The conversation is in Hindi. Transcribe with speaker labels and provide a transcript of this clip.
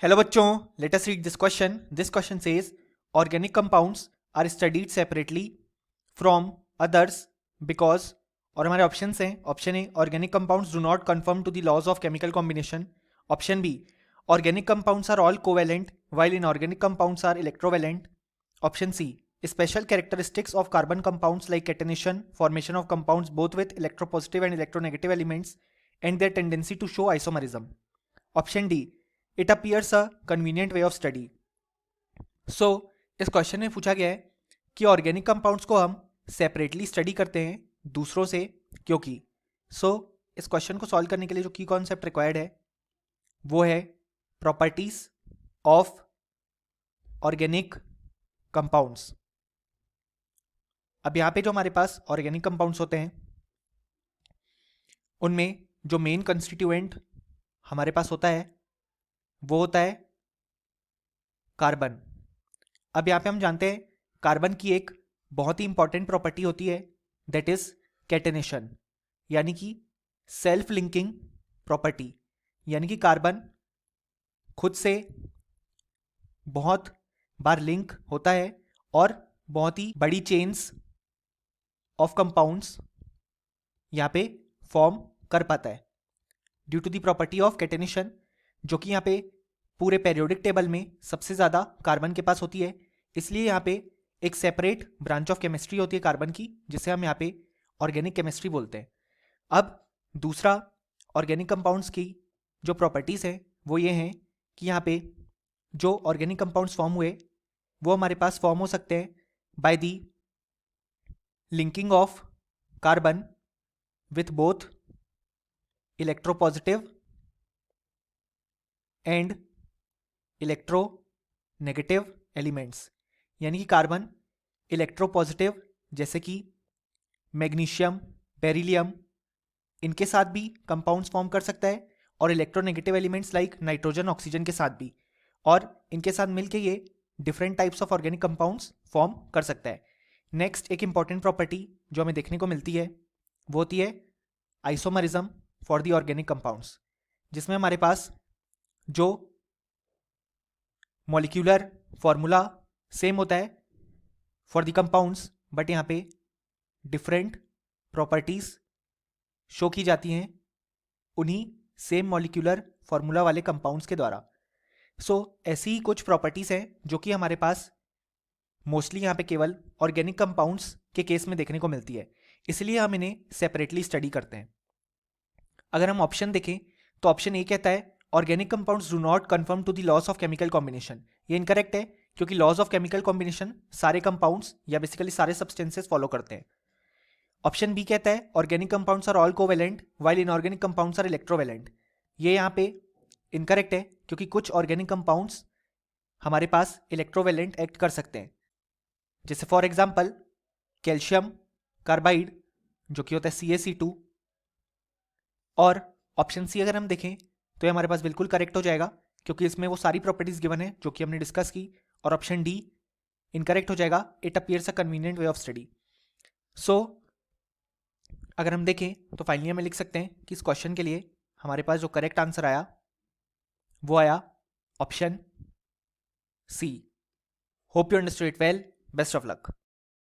Speaker 1: हेलो बच्चों, let us read this question. This question says organic compounds are studied separately from others because. और हमारे ऑप्शन हैं. Option A, organic compounds do not confirm to the laws of chemical combination. Option B, organic compounds are all covalent while inorganic compounds are electrovalent. Option C, special characteristics of carbon compounds like catenation, formation of compounds both with electropositive and electronegative elements, and their tendency to show isomerism. Option D, it appears a convenient way of study. So, इस क्वेश्चन में पूछा गया है कि ऑर्गेनिक कंपाउंड्स को हम सेपरेटली स्टडी करते हैं दूसरों से क्योंकि. इस क्वेश्चन को सॉल्व करने के लिए जो की कॉन्सेप्ट रिक्वायर्ड है वो है प्रॉपर्टीज ऑफ ऑर्गेनिक कंपाउंड्स. अब यहां पे जो हमारे पास ऑर्गेनिक कंपाउंड्स होते हैं उनमें जो मेन कंस्टिट्यूएंट हमारे पास होता है वो होता है कार्बन. अब यहां पे हम जानते हैं कार्बन की एक बहुत ही इंपॉर्टेंट प्रॉपर्टी होती है, दैट इज कैटेनेशन, यानी कि सेल्फ लिंकिंग प्रॉपर्टी. यानी कि कार्बन खुद से बहुत बार लिंक होता है और बहुत ही बड़ी चेन्स ऑफ कंपाउंड्स यहाँ पे फॉर्म कर पाता है due to the property of catenation, जो कि यहाँ पे पूरे पेरियोडिक टेबल में सबसे ज़्यादा कार्बन के पास होती है. इसलिए यहाँ पे एक सेपरेट ब्रांच ऑफ केमिस्ट्री होती है कार्बन की, जिसे हम यहाँ पे ऑर्गेनिक केमिस्ट्री बोलते हैं. अब दूसरा ऑर्गेनिक कंपाउंड्स की जो प्रॉपर्टीज़ हैं वो ये हैं कि यहाँ पे जो ऑर्गेनिक कंपाउंड्स फॉर्म हुए वो हमारे पास फॉर्म हो सकते हैं by the linking of carbon with both electropositive and electronegative elements. यानी कि कार्बन इलेक्ट्रोपॉजिटिव जैसे कि मैग्नीशियम, बेरिलियम, इनके साथ भी कंपाउंड्स फॉर्म कर सकता है और electronegative elements like nitrogen, oxygen के साथ भी, और इनके साथ मिलके ये different types of organic compounds form कर सकता है. नेक्स्ट एक इंपॉर्टेंट प्रॉपर्टी जो हमें देखने को मिलती है वो होती है isomerism for the organic compounds, जिसमें हमारे पास जो मॉलिक्यूलर फॉर्मूला सेम होता है फॉर द कंपाउंड्स, बट यहाँ पे डिफरेंट प्रॉपर्टीज शो की जाती हैं उन्हीं सेम मॉलिक्यूलर फॉर्मूला वाले कंपाउंड्स के द्वारा. ऐसी ही कुछ प्रॉपर्टीज हैं जो कि हमारे पास मोस्टली यहाँ पे केवल ऑर्गेनिक कंपाउंड्स के केस में देखने को मिलती है, इसलिए हम इन्हें सेपरेटली स्टडी करते हैं. अगर हम ऑप्शन देखें तो ऑप्शन ए कहता है organic compounds do not confirm to the laws of chemical combination. ये इनकरेक्ट है क्योंकि लॉज ऑफ केमिकल कॉम्बिनेशन सारे कंपाउंड्स या बेसिकली सारे सब्सटेंसेस फॉलो करते हैं. ऑप्शन बी कहता है organic compounds are all covalent while inorganic compounds are electrovalent. ये यहाँ पे इनकरेक्ट है क्योंकि कुछ ऑर्गेनिक कंपाउंड्स हमारे पास इलेक्ट्रोवेलेंट एक्ट कर सकते हैं, जैसे फॉर एग्जांपल कैल्शियम कार्बाइड जो कि होता है CaC2. और ऑप्शन सी अगर हम देखें तो ये हमारे पास बिल्कुल करेक्ट हो जाएगा क्योंकि इसमें वो सारी प्रॉपर्टीज गिवन है जो कि हमने डिस्कस की. और ऑप्शन डी इनकरेक्ट हो जाएगा, it appears a convenient way of study. अगर हम देखें तो फाइनली हमें लिख सकते हैं कि इस क्वेश्चन के लिए हमारे पास जो करेक्ट आंसर आया वो आया option C. Hope you understood it well. Best of luck.